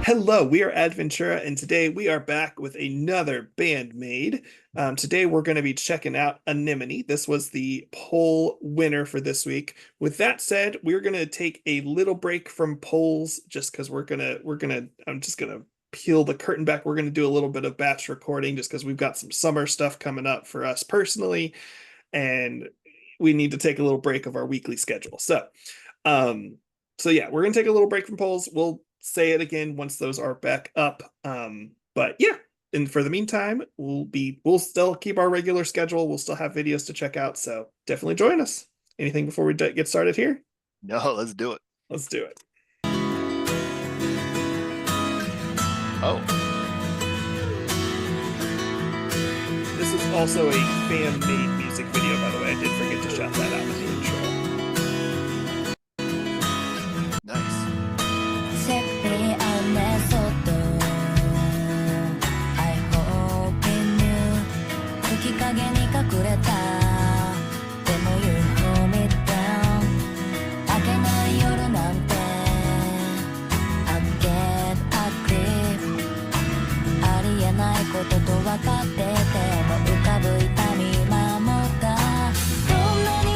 Hello, we are Adventura, and today we are back with another Band-Maid. Today we're going to be checking out Anemone. This was the poll winner for this week. With that said, we're going to take a little break from polls just because I'm just gonna peel the curtain back. We're going to do a little bit of batch recording just because we've got some summer stuff coming up for us personally, and we need to take a little break of our weekly schedule. Um, so yeah, we're gonna take a little break from polls. We'll say it again once those are back up. But yeah, and for the meantime, we'll still keep our regular schedule. We'll still have videos to check out. So definitely join us. Anything before we get started here? No, let's do it. Let's do it. Oh, This is also a fan-made music video, by the way. I did forget to shout that out in the intro. nice. Seppi al mesoto I hope you knew 月影に隠れたでも You hold me down 明けない夜なんて I get ugly ありえないことと分かってても浮かぶ痛み守ったどんなに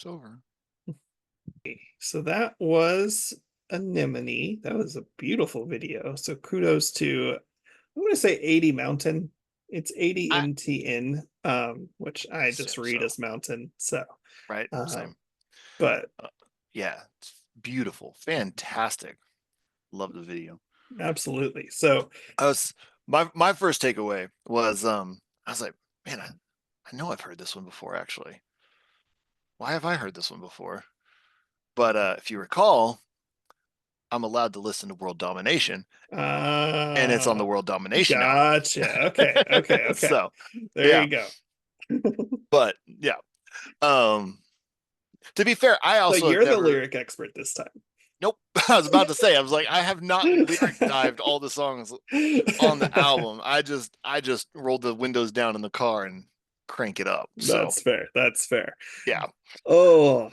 It's over. So that was Anemone. That was a beautiful video. So kudos to, I'm going to say 80 Mountain. It's 80 I MTN, which I just assume read so. as Mountain. So, Right. uh, Same. but Yeah. It's beautiful. Fantastic. Love the video. absolutely. So, I was my first takeaway was I was like, man, I know I've heard this one before actually. Why have I heard this one before? But if you recall, I'm allowed to listen to World Domination, and it's on the uh, World Domination album. gotcha. Okay. Okay. Okay. So There yeah, you go. but yeah. Um, to be fair, I So also have you're the never. lyric expert this time. Nope. I was about to say, I was like, I have not lyric dived all the songs on the album. I just rolled the windows down in the car and crank it up. So That's fair. That's fair. yeah. Oh,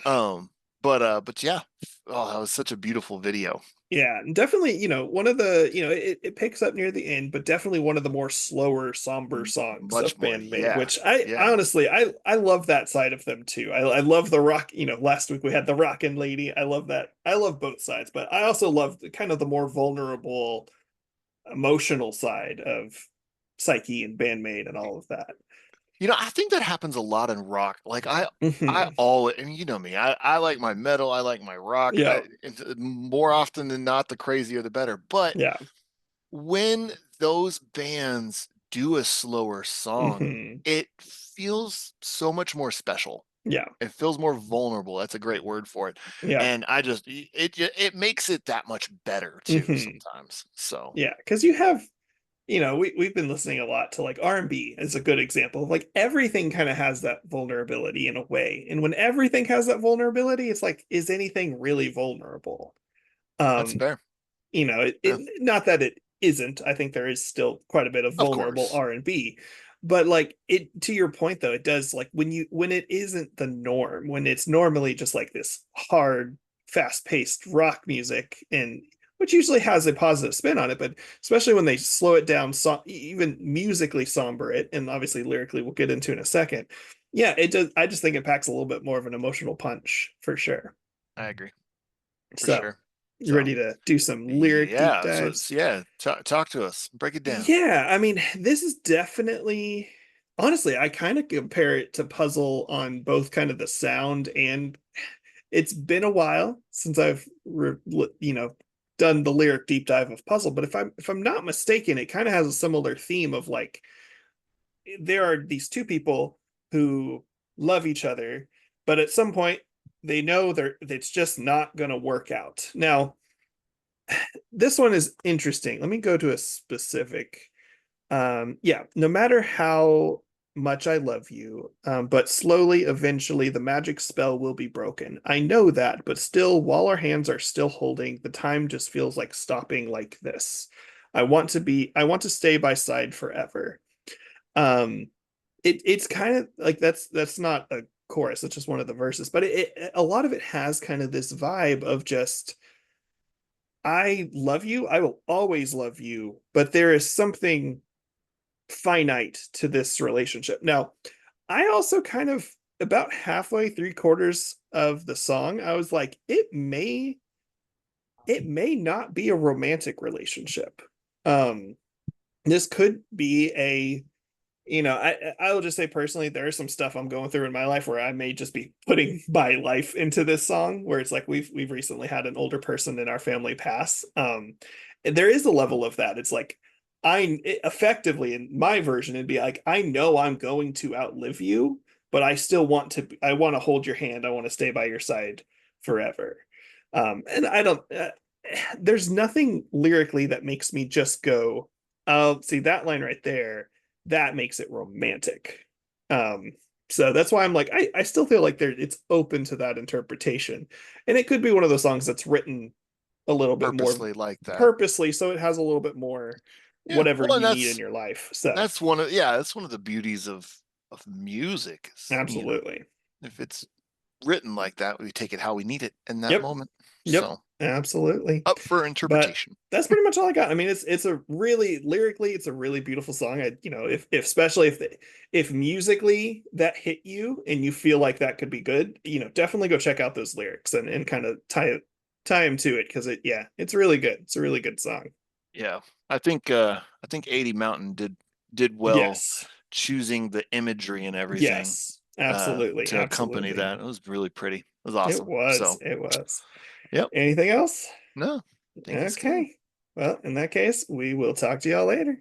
But yeah. Oh, that was such a beautiful video. yeah, definitely, one of the, it picks up near the end, but definitely one of the more slower, somber songs Much of more. Band-Maid, Yeah. which I Yeah. honestly, I love that side of them too. I love the rock, last week we had the Rockin' Lady. I love that. I love both sides, but I also love kind of the more vulnerable, emotional side of Psyche and Band-Maid and all of that. I think that happens a lot in rock. Like I Hmm. always, and you know me, I like my metal, I like my rock. Yeah, More often than not, the crazier the better. But yeah. when those bands do a slower song, Hmm. it feels so much more special. Yeah, It feels more vulnerable. That's a great word for it. yeah. And it makes it that much better too Hmm. sometimes. So Yeah, because you have, we've been listening a lot to like R&B is a good example of like everything kind of has that vulnerability in a way. And when everything has that vulnerability, it's like, is anything really vulnerable? that's Um, fair. Yeah, not that it isn't. I think there is still quite a bit of of vulnerable course. R&B, but like it to your point though, it does like when it isn't the norm, when it's normally just like this hard, fast-paced rock music and which usually has a positive spin on it, but especially when they slow it down, even musically somber it, and obviously lyrically we'll get into in a second. Yeah, it does. I just think it packs a little bit more of an emotional punch for sure. I agree for So, sure. you So ready to do some lyric deep yeah, so dives? yeah, talk to us. Break it down. Yeah, I mean, this is definitely, honestly, I kind of compare it to Puzzle on both kind of the sound and it's been a while since I've done the lyric deep dive of Puzzle, but if I'm not mistaken, it kind of has a similar theme of like there are these two people who love each other, but at some point they know it's just not going to work out. Now, this one is interesting. Let me go to a specific. Yeah, no matter how much I love you, but slowly, eventually, the magic spell will be broken. I know that, but still, while our hands are still holding, the time just feels like stopping like this. I want to stay by side forever. Um, it's kind of like that's not a chorus, it's just one of the verses, but a lot of it has kind of this vibe of just I love you, I will always love you, but there is something finite to this relationship. Now, I also kind of about halfway, three-quarters of the song, I was like, it may not be a romantic relationship. Um, this could be I will just say personally, there is some stuff I'm going through in my life where I may just be putting my life into this song, where it's like we've recently had an older person in our family pass. There is a level of that. It's like effectively in my version, it'd be like, I know I'm going to outlive you, but I want to hold your hand. I want to stay by your side forever. And I don't, there's nothing lyrically that makes me just go, oh, see that line right there, that makes it romantic. Um, so that's why I'm like, I still feel like it's open to that interpretation. And it could be one of those songs that's written a little bit more Purposely like that. purposely, so it has a little bit more Yeah. whatever Well, and you need in your life. So that's one of the beauties of music is, absolutely. if it's written like that, we take it how we need it in that Yep. moment. Yep. So Absolutely. Up for But interpretation. that's pretty much all I got. I mean, it's a really lyrically, it's a really beautiful song. If especially if musically that hit you and you feel like that could be good, definitely go check out those lyrics and kind of tie them to it because it's really good. It's a really good song. Yeah. I think 80 Mountain did well Yes. choosing the imagery and everything Yes. Absolutely. to accompany Absolutely. that. It was really pretty. It was It awesome. was. So, It was. yep. Anything else? No, I think it's good. Okay. Well, in that case, we will talk to y'all later.